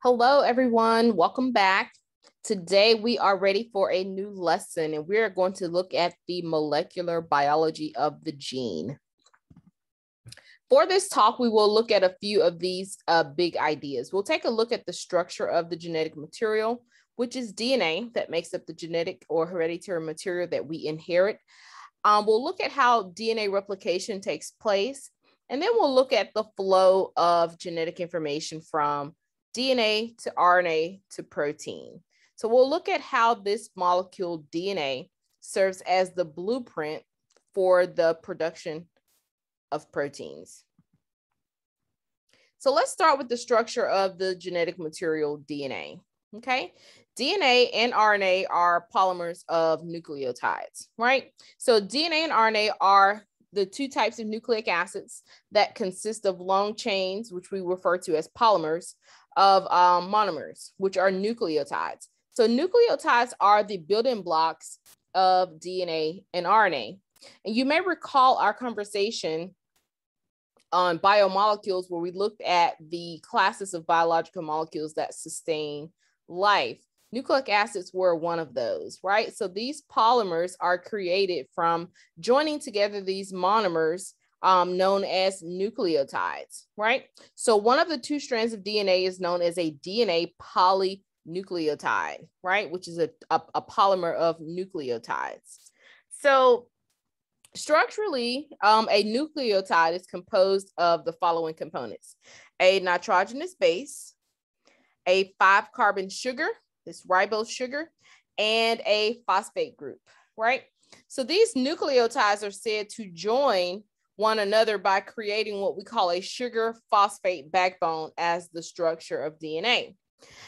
Hello, everyone. Welcome back. Today, we are ready for a new lesson, and we are going to look at the molecular biology of the gene. For this talk, we will look at a few of these big ideas. We'll take a look at the structure of the genetic material, which is DNA that makes up the genetic or hereditary material that we inherit. We'll look at how DNA replication takes place, and then we'll look at the flow of genetic information from DNA to RNA to protein. So we'll look at how this molecule DNA serves as the blueprint for the production of proteins. So let's start with the structure of the genetic material DNA. Okay, DNA and RNA are polymers of nucleotides, right? So DNA and RNA are the two types of nucleic acids that consist of long chains, which we refer to as polymers, of monomers, which are nucleotides. So nucleotides are the building blocks of DNA and RNA. And you may recall our conversation on biomolecules where we looked at the classes of biological molecules that sustain life. Nucleic acids were one of those, right? So these polymers are created from joining together these monomers known as nucleotides, right? So one of the two strands of DNA is known as a DNA polynucleotide, right? Which is a polymer of nucleotides. So structurally, a nucleotide is composed of the following components: a nitrogenous base, a 5-carbon sugar, this ribose sugar, and a phosphate group, right? So these nucleotides are said to join one another by creating what we call a sugar phosphate backbone as the structure of DNA.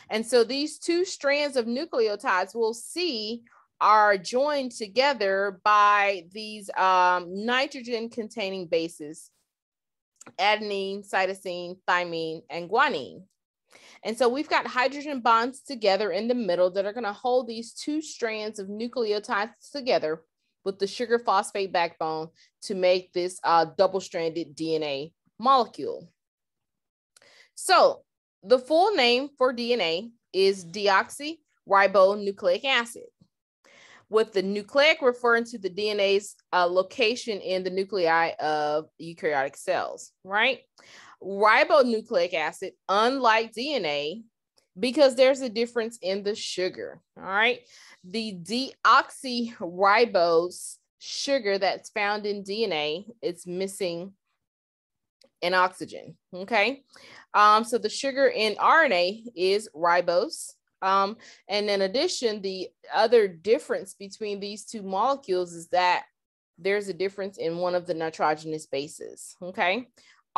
And so these two strands of nucleotides we'll see are joined together by these nitrogen containing bases: adenine, cytosine, thymine, and guanine. And so we've got hydrogen bonds together in the middle that are going to hold these two strands of nucleotides together with the sugar phosphate backbone to make this double-stranded DNA molecule. So the full name for DNA is deoxyribonucleic acid, with the nucleic referring to the DNA's location in the nuclei of eukaryotic cells, right? Ribonucleic acid, unlike DNA, because there's a difference in the sugar, all right? The deoxyribose sugar that's found in DNA, it's missing an oxygen, okay? So the sugar in RNA is ribose. And in addition, the other difference between these two molecules is that there's a difference in one of the nitrogenous bases, okay?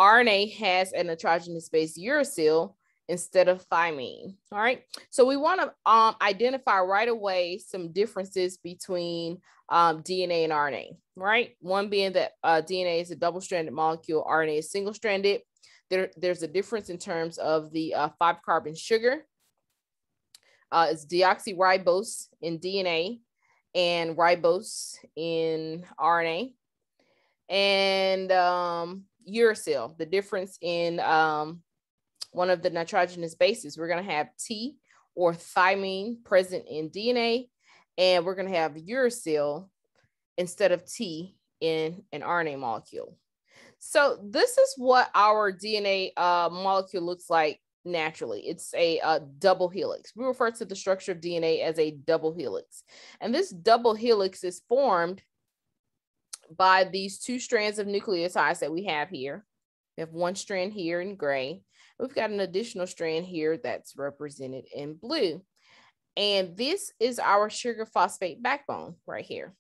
RNA has a nitrogenous base uracil instead of thymine, all right? So we want to identify right away some differences between DNA and RNA, right? One being that DNA is a double-stranded molecule, RNA is single-stranded. There's a difference in terms of the 5-carbon sugar. It's deoxyribose in DNA and ribose in RNA. And uracil, the difference in one of the nitrogenous bases. We're going to have T or thymine present in DNA, and we're going to have uracil instead of T in an RNA molecule. So this is what our DNA molecule looks like naturally. It's a double helix. We refer to the structure of DNA as a double helix. And this double helix is formed by these two strands of nucleotides that we have here. We have one strand here in gray. We've got an additional strand here that's represented in blue. And this is our sugar phosphate backbone right here.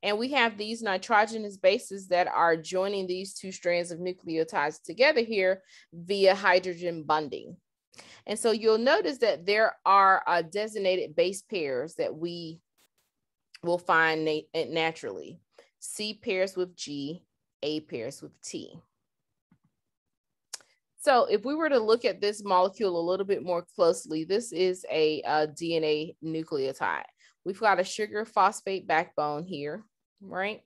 And we have these nitrogenous bases that are joining these two strands of nucleotides together here via hydrogen bonding. And so you'll notice that there are designated base pairs that we will find naturally. C pairs with G, A pairs with T. So if we were to look at this molecule a little bit more closely, this is a DNA nucleotide. We've got a sugar phosphate backbone here, right?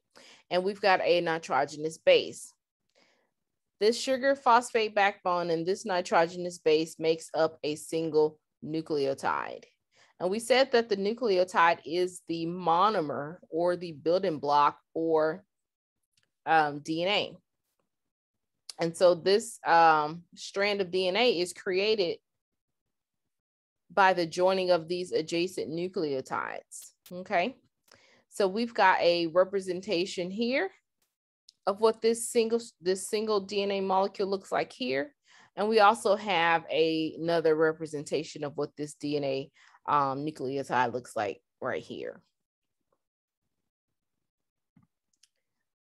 And we've got a nitrogenous base. This sugar phosphate backbone and this nitrogenous base makes up a single nucleotide. And we said that the nucleotide is the monomer or the building block or DNA. And so this strand of DNA is created by the joining of these adjacent nucleotides. Okay, so we've got a representation here of what this single DNA molecule looks like here. And we also have another representation of what this DNA nucleotide looks like right here.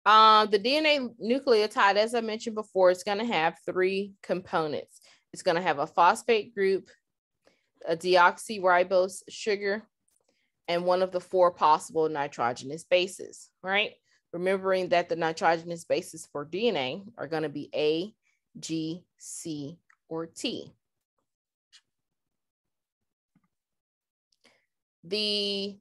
The DNA nucleotide, as I mentioned before, it's going to have three components. It's going to have a phosphate group, a deoxyribose sugar, and one of the four possible nitrogenous bases, right? Remembering that the nitrogenous bases for DNA are going to be A, G, C, or T. The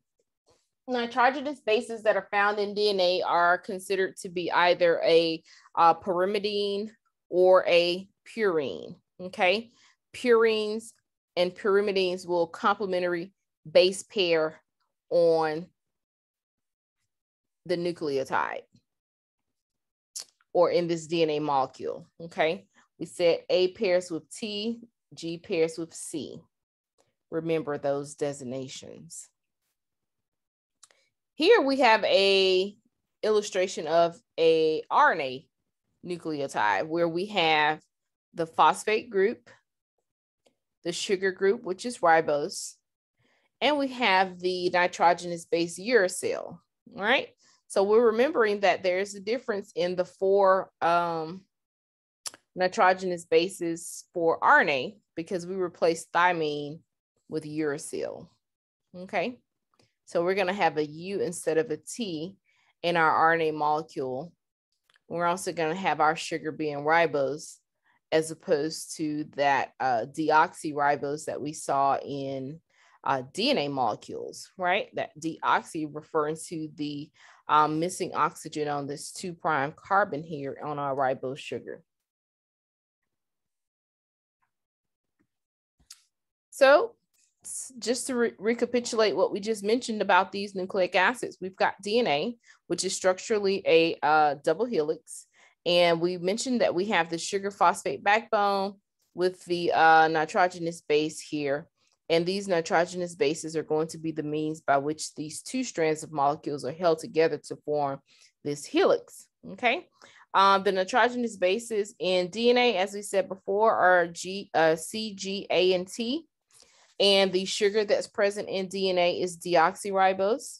nitrogenous bases that are found in DNA are considered to be either a pyrimidine or a purine, okay? Purines and pyrimidines will complementary base pair on the nucleotide or in this DNA molecule, okay? We said A pairs with T, G pairs with C. Remember those designations. Here we have a illustration of a RNA nucleotide where we have the phosphate group, the sugar group, which is ribose, and we have the nitrogenous base uracil, right? So we're remembering that there's a difference in the four nitrogenous bases for RNA because we replaced thymine with uracil, okay? So we're gonna have a U instead of a T in our RNA molecule. We're also gonna have our sugar being ribose as opposed to that deoxyribose that we saw in DNA molecules, right? That deoxy referring to the missing oxygen on this 2' carbon here on our ribose sugar. So just to recapitulate what we just mentioned about these nucleic acids, we've got DNA, which is structurally a double helix. And we mentioned that we have the sugar phosphate backbone with the nitrogenous base here. And these nitrogenous bases are going to be the means by which these two strands of molecules are held together to form this helix, okay? The nitrogenous bases in DNA, as we said before, are C, G, A, and T. And the sugar that's present in DNA is deoxyribose.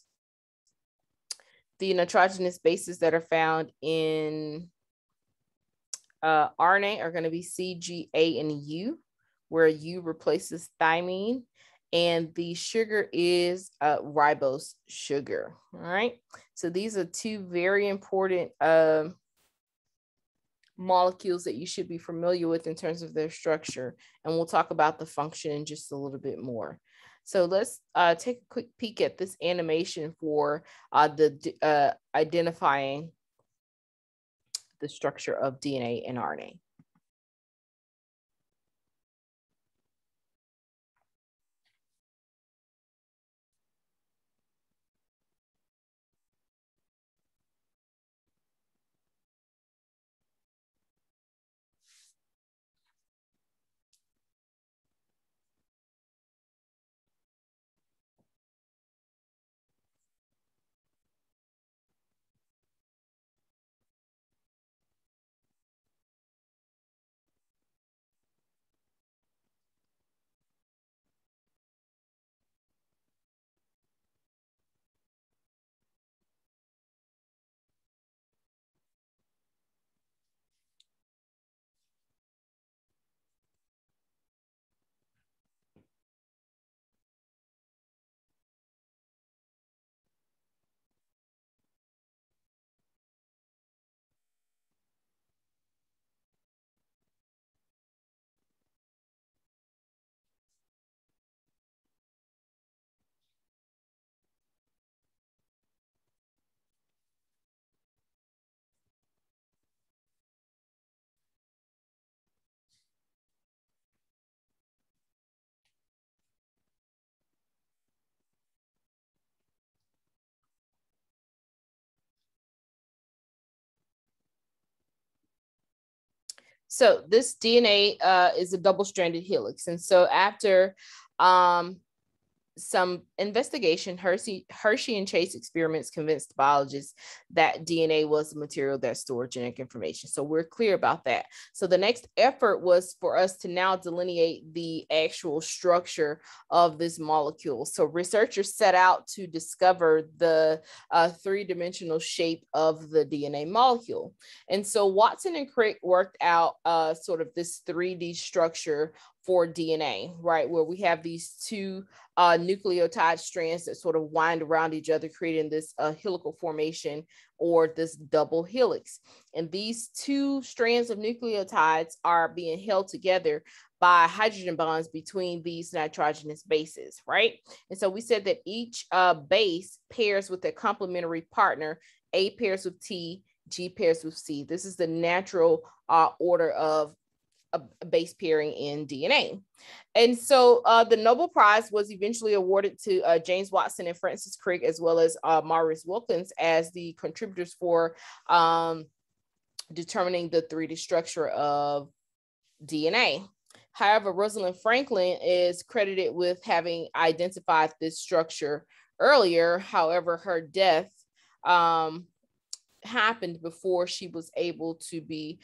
The nitrogenous bases that are found in RNA are going to be C, G, A, and U, where U replaces thymine. And the sugar is ribose sugar, all right? So these are two very important molecules that you should be familiar with in terms of their structure. And we'll talk about the function in just a little bit more. So let's take a quick peek at this animation for identifying the structure of DNA and RNA. So this DNA is a double-stranded helix. And so after some investigation, Hershey and Chase experiments convinced biologists that DNA was the material that stored genetic information. So we're clear about that. So the next effort was for us to now delineate the actual structure of this molecule. So researchers set out to discover the three-dimensional shape of the DNA molecule. And so Watson and Crick worked out sort of this 3D structure for DNA, right? Where we have these two nucleotide strands that sort of wind around each other, creating this helical formation or this double helix. And these two strands of nucleotides are being held together by hydrogen bonds between these nitrogenous bases, right? And so we said that each base pairs with a complementary partner. A pairs with T, G pairs with C. This is the natural order of a base pairing in DNA. And so the Nobel Prize was eventually awarded to James Watson and Francis Crick, as well as Maurice Wilkins, as the contributors for determining the 3D structure of DNA. However, Rosalind Franklin is credited with having identified this structure earlier. However, her death happened before she was able to be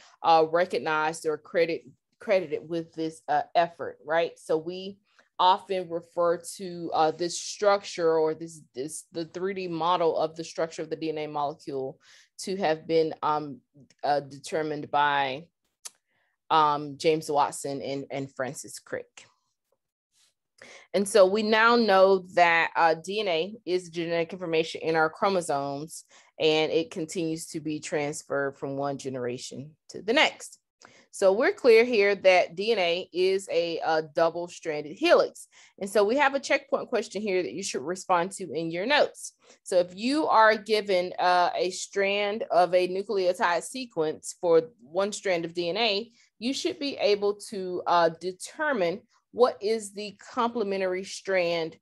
recognized or credited with this effort, right? So we often refer to this structure or the 3D model of the structure of the DNA molecule to have been determined by James Watson and Francis Crick. And so we now know that DNA is genetic information in our chromosomes, and it continues to be transferred from one generation to the next. So we're clear here that DNA is a double-stranded helix. And so we have a checkpoint question here that you should respond to in your notes. So if you are given a strand of a nucleotide sequence for one strand of DNA, you should be able to determine what is the complementary strand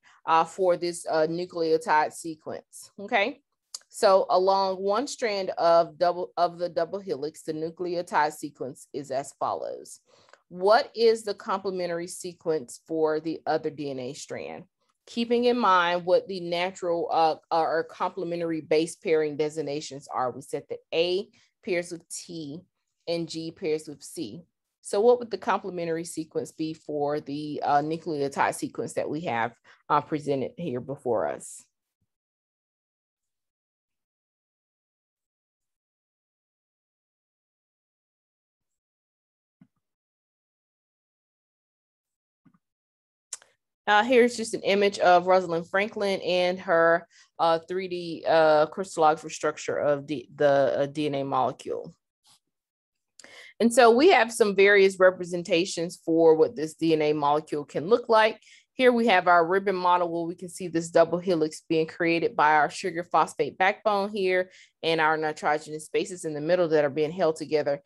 for this nucleotide sequence, okay? So along one strand of the double helix, the nucleotide sequence is as follows. What is the complementary sequence for the other DNA strand? Keeping in mind what the natural or complementary base pairing designations are. We said that A pairs with T and G pairs with C. So what would the complementary sequence be for the nucleotide sequence that we have presented here before us? Here's just an image of Rosalind Franklin and her 3D crystallographic structure of the DNA molecule. And so we have some various representations for what this DNA molecule can look like. Here we have our ribbon model where we can see this double helix being created by our sugar phosphate backbone here and our nitrogenous bases in the middle that are being held together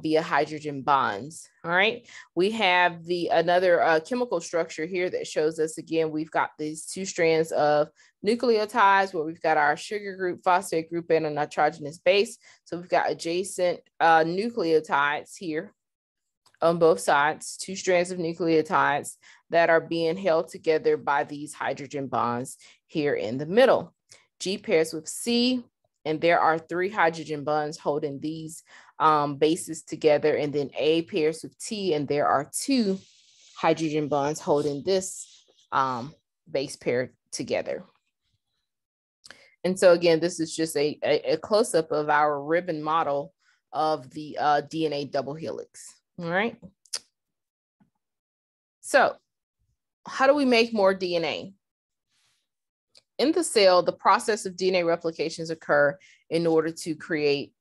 via hydrogen bonds. All right. We have another chemical structure here that shows us, again, we've got these two strands of nucleotides where we've got our sugar group, phosphate group, and a nitrogenous base. So we've got adjacent nucleotides here on both sides, two strands of nucleotides that are being held together by these hydrogen bonds here in the middle. G pairs with C, and there are 3 hydrogen bonds holding these bases together, and then A pairs with T, and there are 2 hydrogen bonds holding this base pair together. And so again, this is just a close-up of our ribbon model of the DNA double helix. All right. So how do we make more DNA? In the cell, the process of DNA replications occur in order to create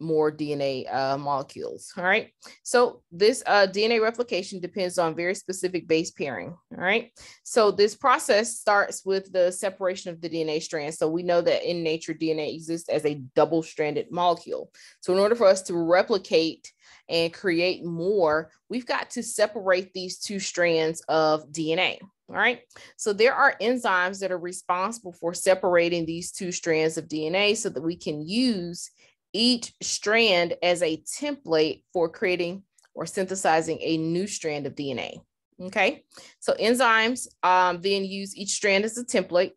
more DNA molecules. All right. So this DNA replication depends on very specific base pairing. All right. So this process starts with the separation of the DNA strands. So we know that in nature, DNA exists as a double-stranded molecule. So in order for us to replicate and create more, we've got to separate these 2 strands of DNA. All right. So there are enzymes that are responsible for separating these 2 strands of DNA so that we can use each strand as a template for creating or synthesizing a new strand of DNA. Okay, so enzymes then use each strand as a template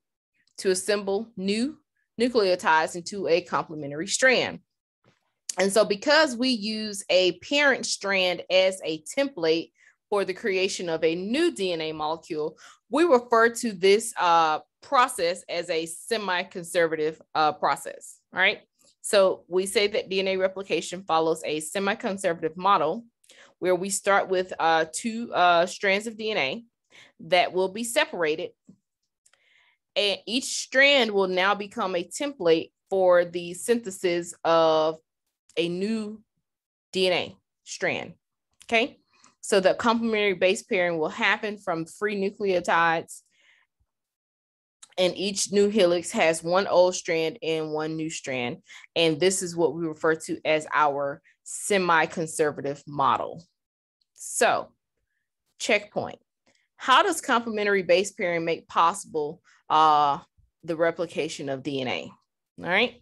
to assemble new nucleotides into a complementary strand. And so because we use a parent strand as a template for the creation of a new DNA molecule, we refer to this process as a semi-conservative process, all right? So we say that DNA replication follows a semi-conservative model where we start with two strands of DNA that will be separated, and each strand will now become a template for the synthesis of a new DNA strand, okay? So the complementary base pairing will happen from free nucleotides, and each new helix has one old strand and one new strand. And this is what we refer to as our semi-conservative model. So, checkpoint. How does complementary base pairing make possible the replication of DNA? All right.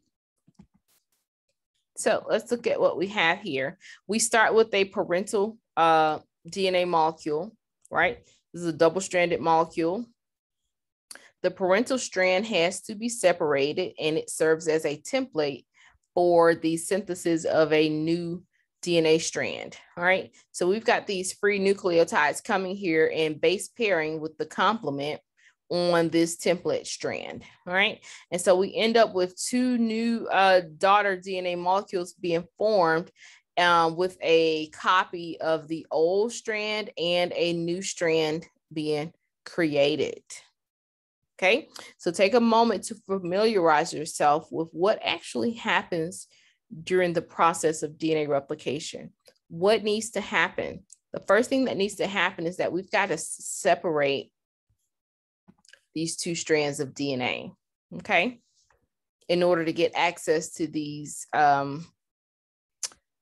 So let's look at what we have here. We start with a parental DNA molecule, right? This is a double-stranded molecule. The parental strand has to be separated, and it serves as a template for the synthesis of a new DNA strand. All right. So we've got these free nucleotides coming here and base pairing with the complement on this template strand. All right. And so we end up with two new daughter DNA molecules being formed with a copy of the old strand and a new strand being created. Okay. So take a moment to familiarize yourself with what actually happens during the process of DNA replication. What needs to happen? The first thing that needs to happen is that we've got to separate these two strands of DNA, okay, in order to get access to these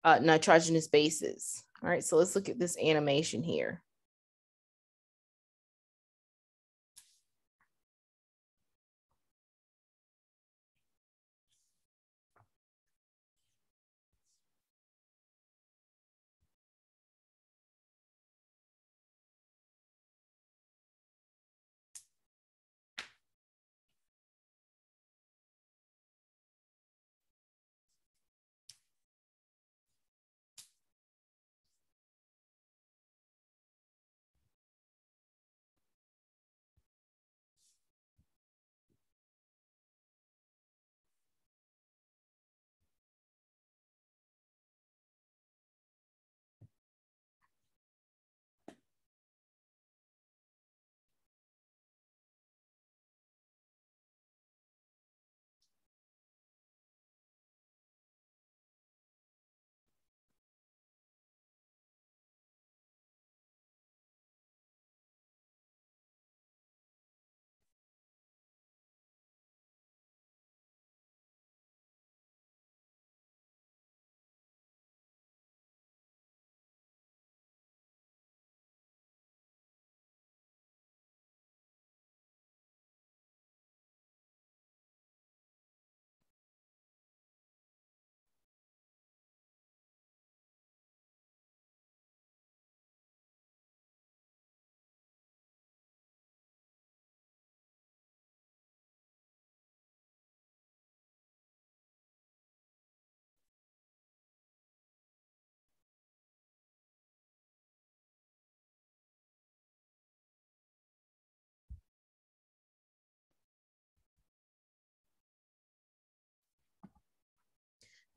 nitrogenous bases. All right, so let's look at this animation here.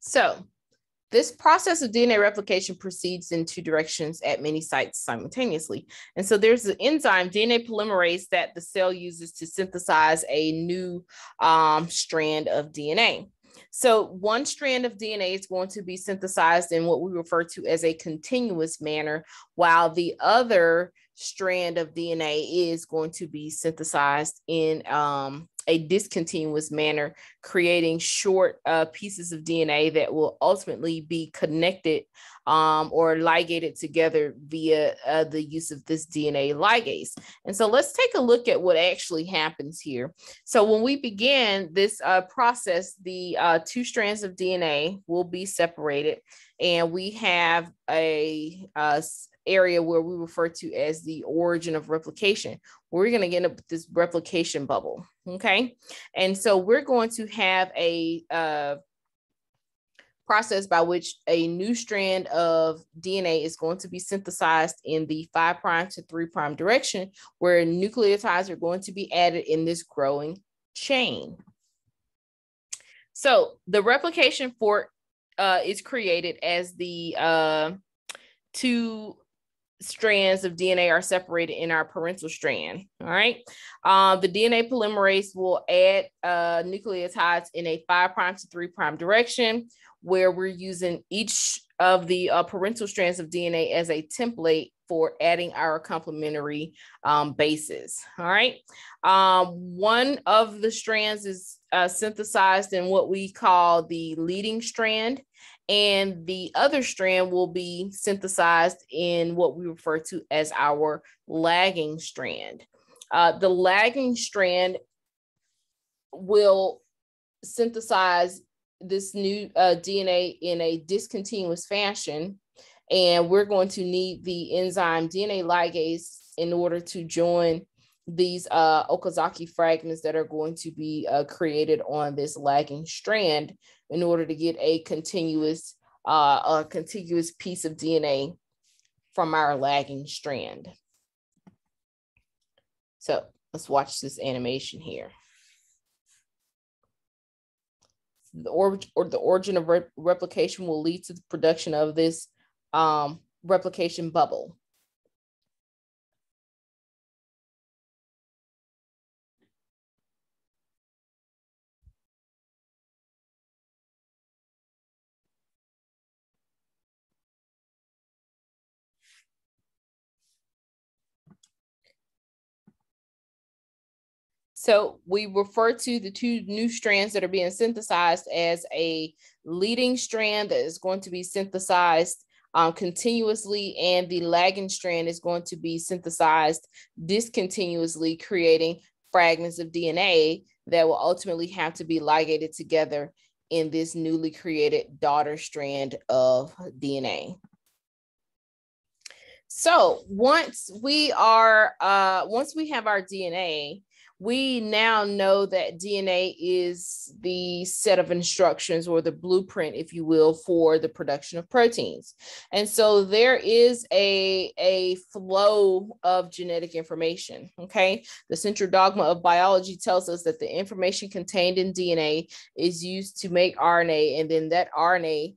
So this process of DNA replication proceeds in two directions at many sites simultaneously. And so there's the enzyme DNA polymerase that the cell uses to synthesize a new strand of DNA. So one strand of DNA is going to be synthesized in what we refer to as a continuous manner, while the other strand of DNA is going to be synthesized in a discontinuous manner, creating short pieces of DNA that will ultimately be connected or ligated together via the use of this DNA ligase. And so let's take a look at what actually happens here. So when we begin this process, the two strands of DNA will be separated, and we have a area where we refer to as the origin of replication. We're going to get up with this replication bubble, okay? And so we're going to have a process by which a new strand of DNA is going to be synthesized in the 5' to 3' direction, where nucleotides are going to be added in this growing chain. So the replication fork is created as the two strands of DNA are separated in our parental strand. All right. The DNA polymerase will add nucleotides in a 5' to 3' direction, where we're using each of the parental strands of DNA as a template for adding our complementary bases. All right. One of the strands is synthesized in what we call the leading strand, and the other strand will be synthesized in what we refer to as our lagging strand. The lagging strand will synthesize this new DNA in a discontinuous fashion, and we're going to need the enzyme DNA ligase in order to join these Okazaki fragments that are going to be created on this lagging strand in order to get a contiguous piece of DNA from our lagging strand. So let's watch this animation here. The origin of replication will lead to the production of this replication bubble. So we refer to the two new strands that are being synthesized as a leading strand that is going to be synthesized continuously, and the lagging strand is going to be synthesized discontinuously, creating fragments of DNA that will ultimately have to be ligated together in this newly created daughter strand of DNA. So once we have our DNA, we now know that DNA is the set of instructions, or the blueprint, if you will, for the production of proteins. And so there is a flow of genetic information, okay? The central dogma of biology tells us that the information contained in DNA is used to make RNA, and then that RNA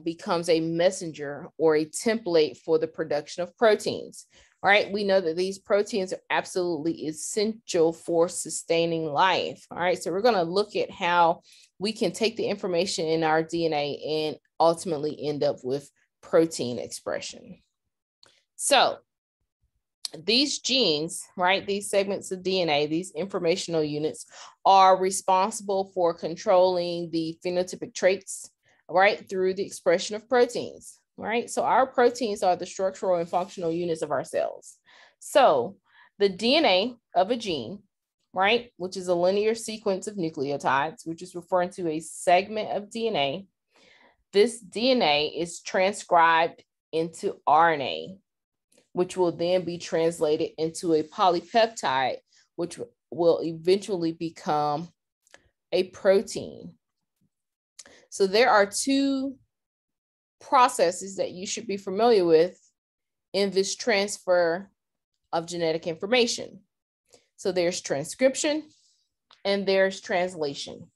becomes a messenger or a template for the production of proteins. All right, we know that these proteins are absolutely essential for sustaining life. All right, so we're going to look at how we can take the information in our DNA and ultimately end up with protein expression. So these genes, right, these segments of DNA, these informational units, are responsible for controlling the phenotypic traits, right, through the expression of proteins. Right? So our proteins are the structural and functional units of our cells. So the DNA of a gene, right, which is a linear sequence of nucleotides, which is referring to a segment of DNA. This DNA is transcribed into RNA, which will then be translated into a polypeptide, which will eventually become a protein. So there are two processes that you should be familiar with in this transfer of genetic information. So there's transcription and there's translation.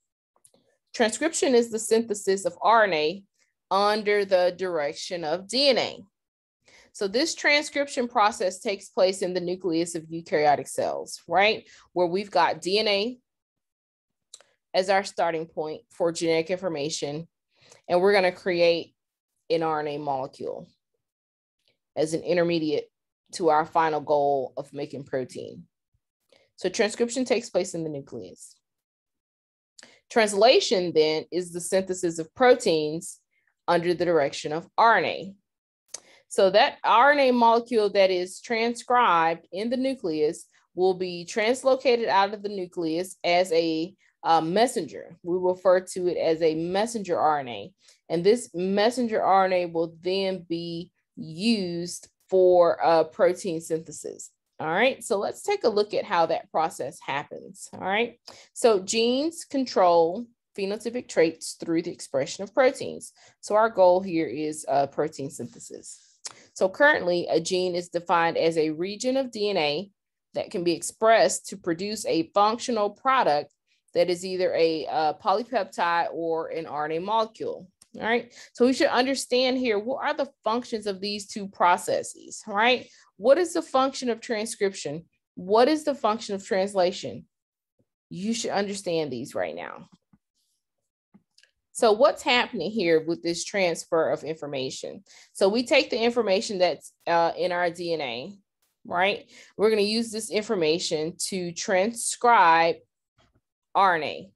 Transcription is the synthesis of RNA under the direction of DNA. So this transcription process takes place in the nucleus of eukaryotic cells, right? Where we've got DNA as our starting point for genetic information, and we're going to create an RNA molecule as an intermediate to our final goal of making protein. So transcription takes place in the nucleus. Translation then is the synthesis of proteins under the direction of RNA. So that RNA molecule that is transcribed in the nucleus will be translocated out of the nucleus as a messenger. We refer to it as a messenger RNA. And this messenger RNA will then be used for protein synthesis. All right, so let's take a look at how that process happens. All right, so genes control phenotypic traits through the expression of proteins. So our goal here is protein synthesis. So currently, a gene is defined as a region of DNA that can be expressed to produce a functional product that is either a polypeptide or an RNA molecule. All right, so we should understand here, what are the functions of these two processes, right? What is the function of transcription? What is the function of translation? You should understand these right now. So what's happening here with this transfer of information? So we take the information that's in our DNA, right? We're going to use this information to transcribe RNA,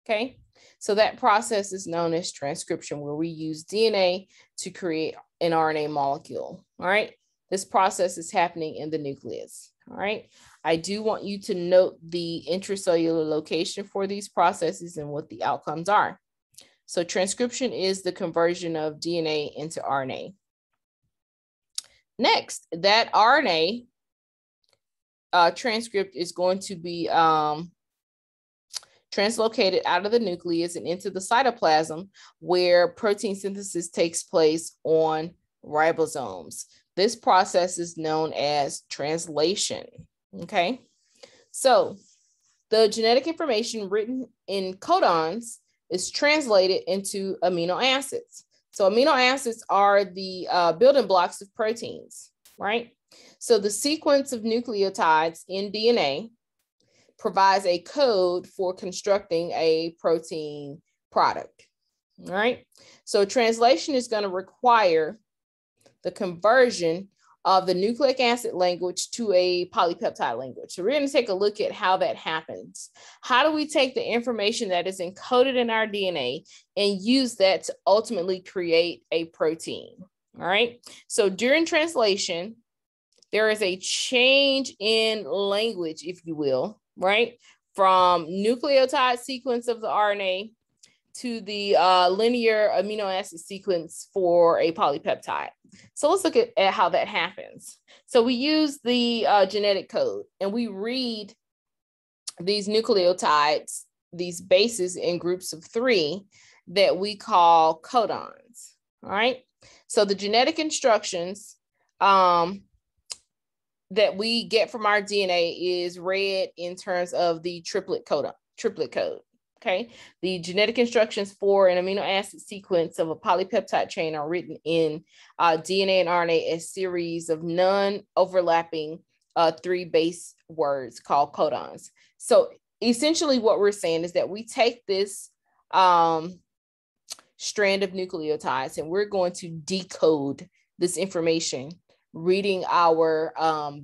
okay? So that process is known as transcription, where we use DNA to create an RNA molecule, all right? This process is happening in the nucleus, all right? I do want you to note the intracellular location for these processes and what the outcomes are. So transcription is the conversion of DNA into RNA. Next, that RNA transcript is going to be translocated out of the nucleus and into the cytoplasm, where protein synthesis takes place on ribosomes. This process is known as translation, okay? So the genetic information written in codons is translated into amino acids. So amino acids are the building blocks of proteins, right? So the sequence of nucleotides in DNA provides a code for constructing a protein product, all right? So translation is going to require the conversion of the nucleic acid language to a polypeptide language. So we're going to take a look at how that happens. How do we take the information that is encoded in our DNA and use that to ultimately create a protein? All right. So during translation, there is a change in language, if you will, right? From nucleotide sequence of the RNA to the linear amino acid sequence for a polypeptide. So let's look at how that happens. So we use the genetic code and we read these nucleotides, these bases in groups of 3 that we call codons, all right? So the genetic instructions that we get from our DNA is read in terms of the triplet code. Okay, the genetic instructions for an amino acid sequence of a polypeptide chain are written in DNA and RNA as series of non-overlapping 3 base words called codons. So essentially what we're saying is that we take this strand of nucleotides and we're going to decode this information, reading our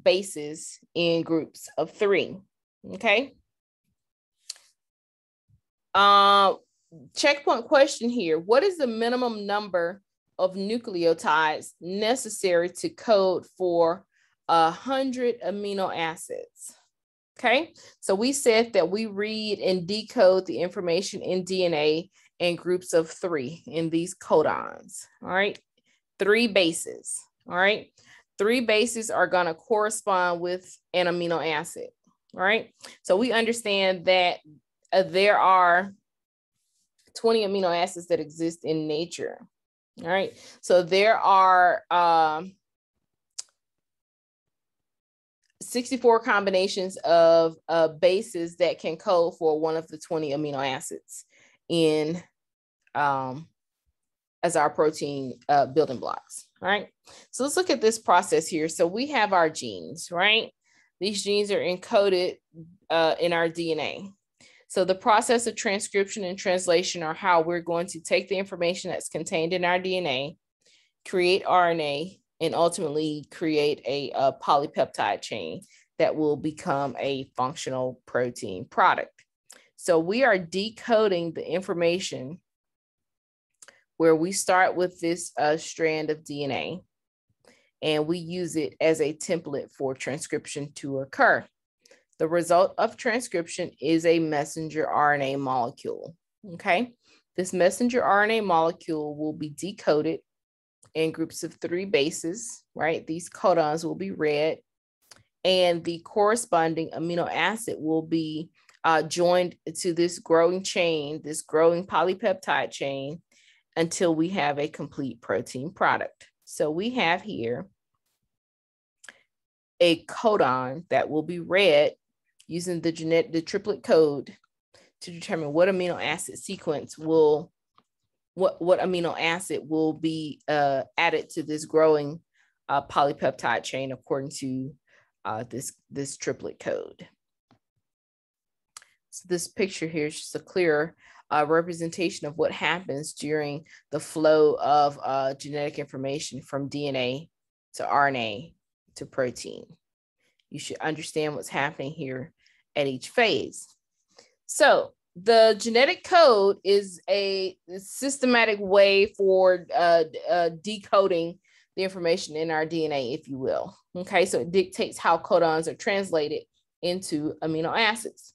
bases in groups of 3, okay? Checkpoint question here. What is the minimum number of nucleotides necessary to code for 100 amino acids? Okay, so we said that we read and decode the information in DNA in groups of 3 in these codons, all right? 3 bases, all right? 3 bases are going to correspond with an amino acid, all right? So we understand that there are 20 amino acids that exist in nature, all right? So there are 64 combinations of bases that can code for one of the 20 amino acids in as our protein building blocks, all right? So let's look at this process here. So we have our genes, right? These genes are encoded in our DNA. So the process of transcription and translation are how we're going to take the information that's contained in our DNA, create RNA, and ultimately create a polypeptide chain that will become a functional protein product. So we are decoding the information where we start with this strand of DNA, and we use it as a template for transcription to occur. The result of transcription is a messenger RNA molecule, okay? This messenger RNA molecule will be decoded in groups of 3 bases, right? These codons will be read, and the corresponding amino acid will be joined to this growing chain, this growing polypeptide chain, until we have a complete protein product. So we have here a codon that will be read using the triplet code to determine what amino acid sequence will, what amino acid will be added to this growing polypeptide chain according to this triplet code. So this picture here is just a clearer representation of what happens during the flow of genetic information from DNA to RNA to protein. You should understand what's happening here at each phase. So the genetic code is a systematic way for decoding the information in our DNA, if you will. Okay, so it dictates how codons are translated into amino acids.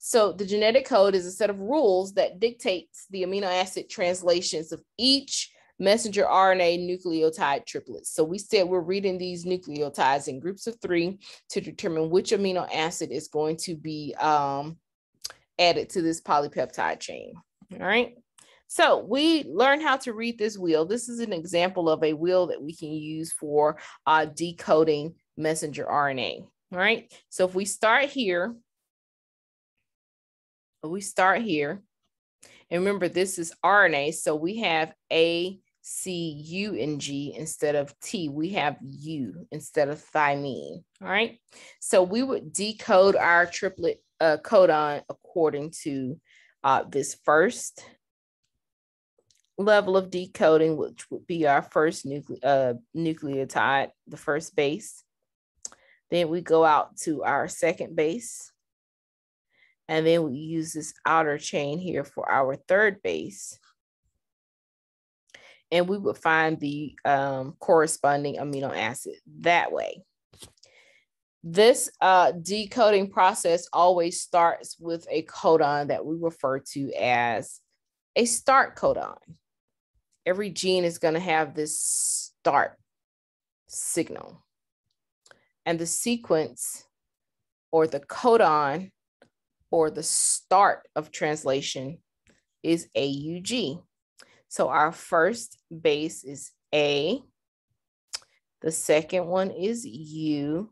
So the genetic code is a set of rules that dictates the amino acid translations of each messenger RNA nucleotide triplets. So we said we're reading these nucleotides in groups of 3 to determine which amino acid is going to be added to this polypeptide chain. All right. So we learned how to read this wheel. This is an example of a wheel that we can use for decoding messenger RNA. All right. So if we start here, and remember this is RNA, so we have A, C, U, and G instead of T. We have U instead of thymine. All right. So we would decode our triplet codon according to this first level of decoding, which would be our first nucleotide, the first base. Then we go out to our second base. And then we use this outer chain here for our third base. And we would find the corresponding amino acid that way. This decoding process always starts with a codon that we refer to as a start codon. Every gene is going to have this start signal. And the sequence or the codon or the start of translation is AUG. So our first base is A, the second one is U,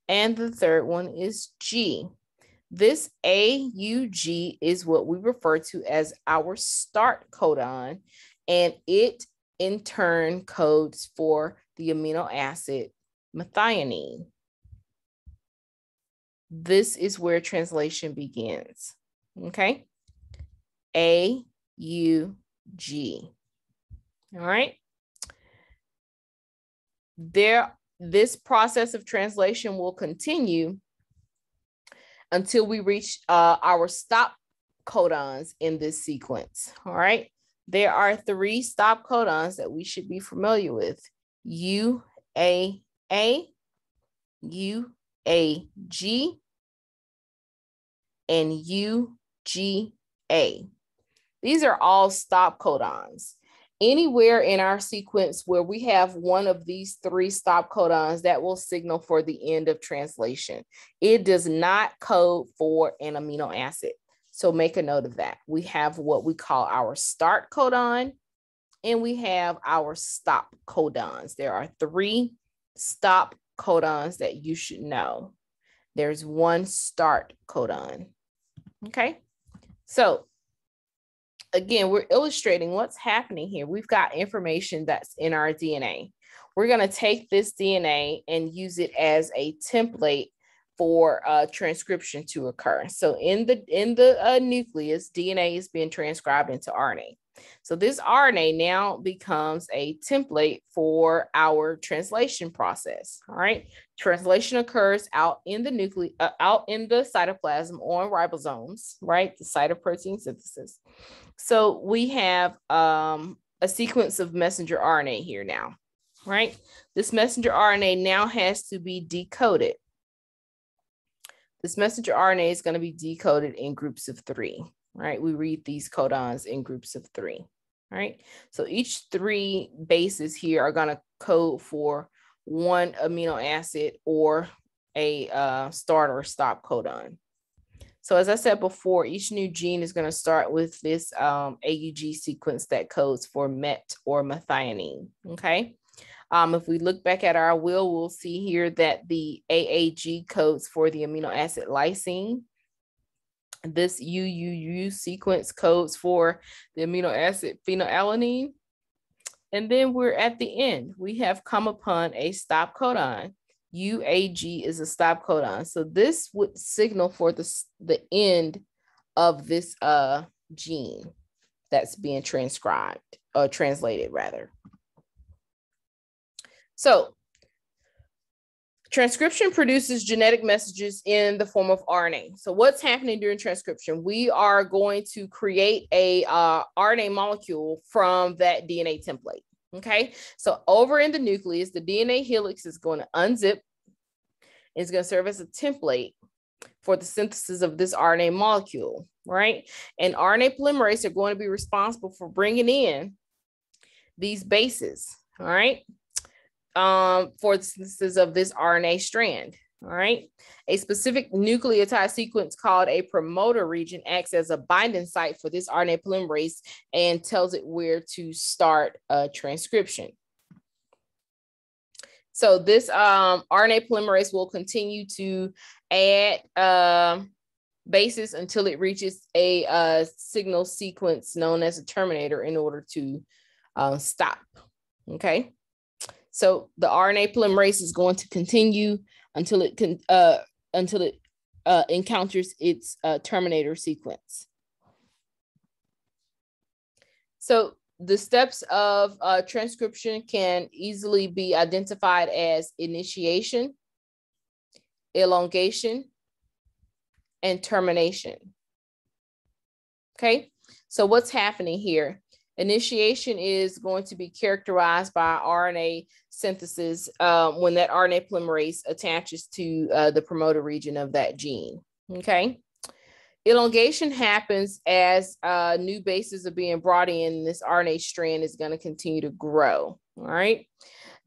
and the third one is G. This AUG is what we refer to as our start codon, and it in turn codes for the amino acid methionine. This is where translation begins, okay? AUG, all right? This process of translation will continue until we reach our stop codons in this sequence, all right? There are 3 stop codons that we should be familiar with: UAA, UAG, and UGA. These are all stop codons. Anywhere in our sequence where we have one of these 3 stop codons, that will signal for the end of translation. It does not code for an amino acid. So make a note of that. We have what we call our start codon, and we have our stop codons. There are 3 stop codons that you should know. There's 1 start codon. Okay. So again, we're illustrating what's happening here. We've got information that's in our DNA. We're going to take this DNA and use it as a template for transcription to occur. So in the nucleus, DNA is being transcribed into RNA. So this RNA now becomes a template for our translation process. All right. Translation occurs out in the nucleus, out in the cytoplasm on ribosomes, right? The site of protein synthesis. So we have a sequence of messenger RNA here now, right? This messenger RNA now has to be decoded. This messenger RNA is going to be decoded in groups of 3, right? We read these codons in groups of 3, right? So each 3 bases here are going to code for one amino acid or a start or stop codon. So as I said before, each new gene is going to start with this AUG sequence that codes for met or methionine, okay? If we look back at our wheel, we'll see here that the AAG codes for the amino acid lysine. This UUU sequence codes for the amino acid phenylalanine. And then we're at the end. We have come upon a stop codon. UAG is a stop codon. So this would signal for the end of this gene that's being transcribed, or translated rather. So transcription produces genetic messages in the form of RNA. So what's happening during transcription? We are going to create a RNA molecule from that DNA template. Okay, so over in the nucleus, the DNA helix is going to unzip. It's going to serve as a template for the synthesis of this RNA molecule, right? And RNA polymerase are going to be responsible for bringing in these bases, all right? For the synthesis of this RNA strand, all right? A specific nucleotide sequence called a promoter region acts as a binding site for this RNA polymerase and tells it where to start transcription. So this RNA polymerase will continue to add bases until it reaches a signal sequence known as a terminator in order to stop, okay? So the RNA polymerase is going to continue until it encounters its terminator sequence. So the steps of transcription can easily be identified as initiation, elongation, and termination. Okay, so what's happening here? Initiation is going to be characterized by RNA synthesis when that RNA polymerase attaches to the promoter region of that gene, okay? Elongation happens as new bases are being brought in. This RNA strand is going to continue to grow, all right?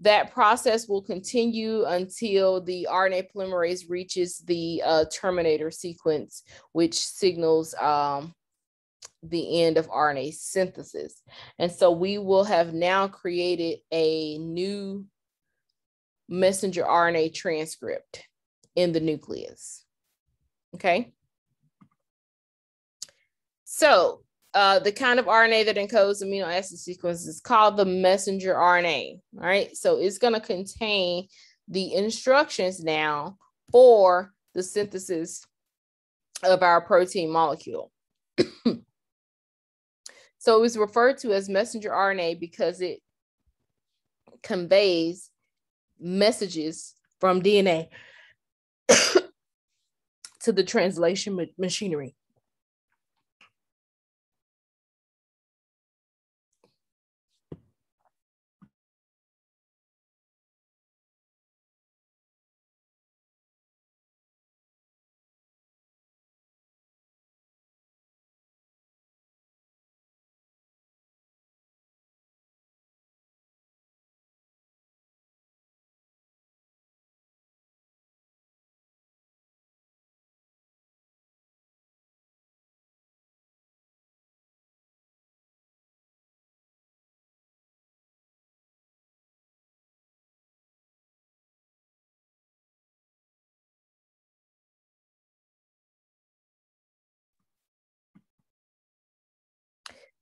That process will continue until the RNA polymerase reaches the terminator sequence, which signals the end of RNA synthesis. And so we will have now created a new messenger RNA transcript in the nucleus, okay? So the kind of RNA that encodes amino acid sequences is called the messenger RNA, all right? So it's going to contain the instructions now for the synthesis of our protein molecule. So it was referred to as messenger RNA because it conveys messages from DNA to the translation machinery.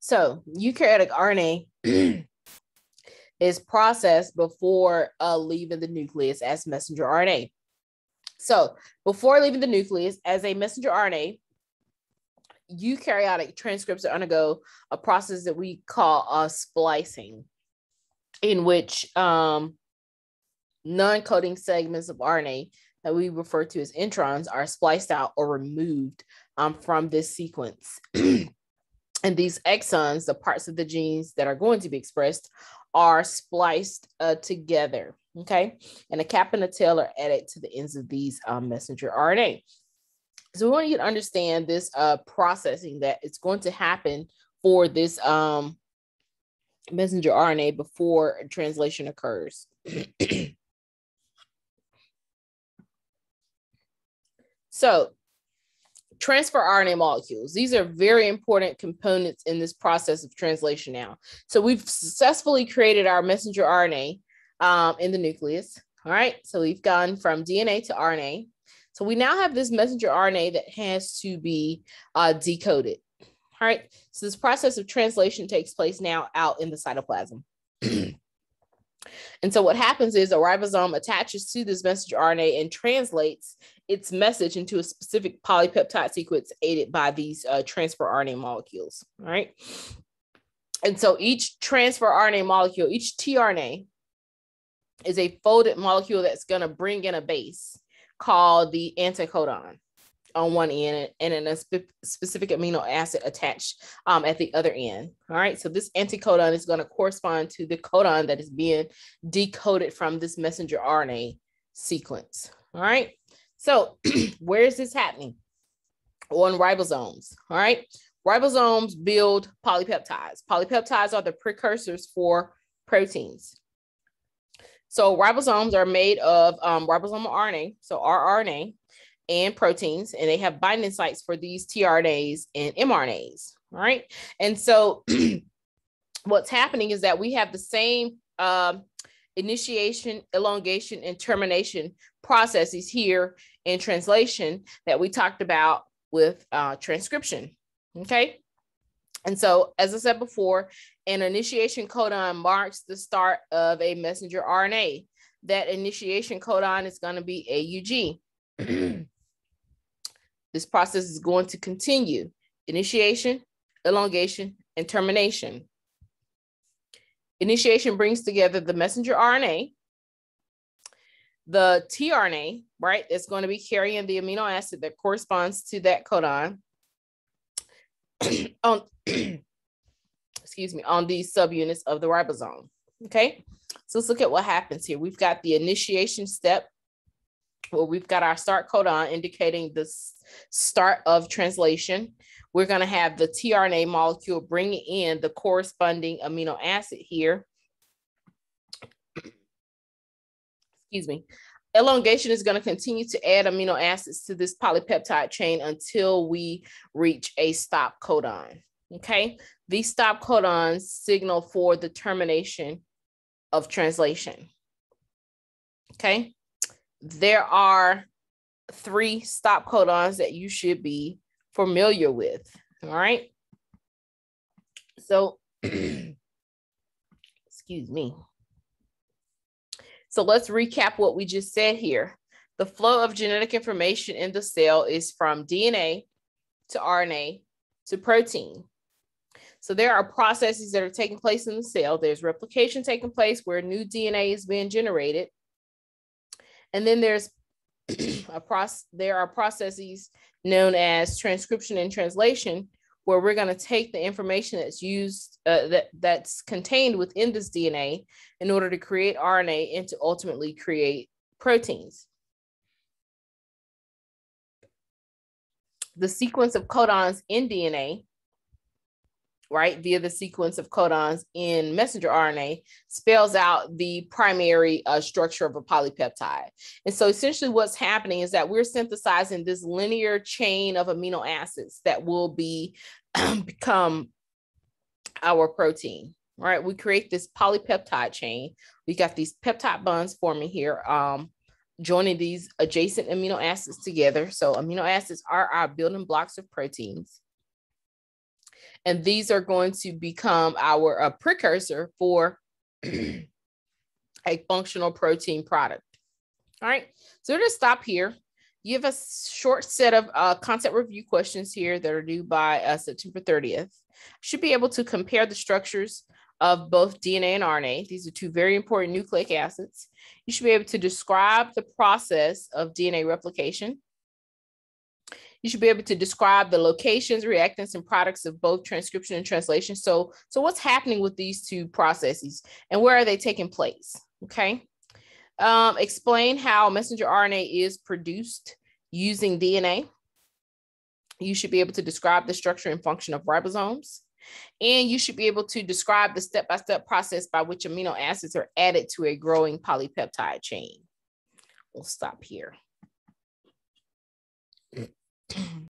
So eukaryotic RNA is processed before leaving the nucleus as messenger RNA. So before leaving the nucleus as a messenger RNA, eukaryotic transcripts undergo a process that we call splicing, in which non-coding segments of RNA that we refer to as introns are spliced out or removed from this sequence. And these exons, the parts of the genes that are going to be expressed, are spliced together, okay? And a cap and a tail are added to the ends of these messenger RNA. So we want you to understand this processing that it's going to happen for this messenger RNA before translation occurs. So transfer RNA molecules. These are very important components in this process of translation now. So we've successfully created our messenger RNA in the nucleus. All right, so we've gone from DNA to RNA. So we now have this messenger RNA that has to be decoded. All right, so this process of translation takes place now out in the cytoplasm. And so what happens is a ribosome attaches to this messenger RNA and translates its message into a specific polypeptide sequence aided by these transfer RNA molecules. All right. And so each transfer RNA molecule, each tRNA, is a folded molecule that's going to bring in a base called the anticodon on one end and then a specific amino acid attached at the other end. All right, so this anticodon is going to correspond to the codon that is being decoded from this messenger RNA sequence. All right, so where is this happening? On ribosomes. All right, ribosomes build polypeptides. Polypeptides are the precursors for proteins. So ribosomes are made of ribosomal RNA, so rRNA, and proteins, and they have binding sites for these tRNAs and mRNAs, right? And so what's happening is that we have the same initiation, elongation, and termination processes here in translation that we talked about with transcription, okay? And so, as I said before, an initiation codon marks the start of a messenger RNA. That initiation codon is going to be AUG. This process is going to continue: initiation, elongation, and termination. Initiation brings together the messenger RNA, the tRNA, right? That's going to be carrying the amino acid that corresponds to that codon on, excuse me, on these subunits of the ribosome. Okay, so let's look at what happens here. We've got the initiation step, where we've got our start codon indicating the start of translation. We're going to have the tRNA molecule bringing in the corresponding amino acid here. Excuse me. Elongation is going to continue to add amino acids to this polypeptide chain until we reach a stop codon. Okay, these stop codons signal for the termination of translation. Okay. There are 3 stop codons that you should be familiar with. All right. So, excuse me. So let's recap what we just said here. The flow of genetic information in the cell is from DNA to RNA to protein. So there are processes that are taking place in the cell. There's replication taking place where new DNA is being generated. And then there are processes known as transcription and translation, where we're going to take the information that's used, that's contained within this DNA in order to create RNA and to ultimately create proteins. The sequence of codons in DNA, right, via the sequence of codons in messenger RNA, spells out the primary structure of a polypeptide. And so essentially what's happening is that we're synthesizing this linear chain of amino acids that will become our protein, right? We create this polypeptide chain. We got these peptide bonds forming here, joining these adjacent amino acids together. So amino acids are our building blocks of proteins. And these are going to become our precursor for a functional protein product. All right, so we're going to stop here. You have a short set of concept review questions here that are due by September 30th. Should be able to compare the structures of both DNA and RNA. These are two very important nucleic acids. You should be able to describe the process of DNA replication. You should be able to describe the locations, reactants, and products of both transcription and translation. So what's happening with these two processes and where are they taking place? Okay. Explain how messenger RNA is produced using DNA. You should be able to describe the structure and function of ribosomes. And you should be able to describe the step-by-step process by which amino acids are added to a growing polypeptide chain. We'll stop here.